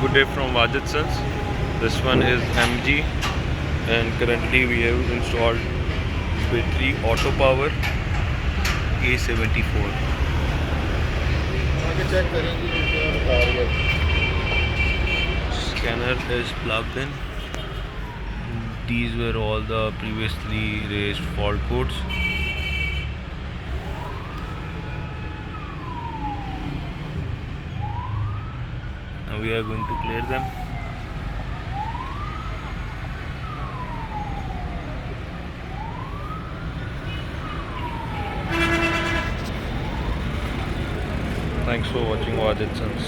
good day from Wajid Sons. This one is MG, and currently we have installed battery Autopower A74. आगे check करेंगे कि क्या बता रही है। Scanner is plugged in. These were all the previously raised fault codes. Now we are going to clear them. Thanks for watching Wajid Sons.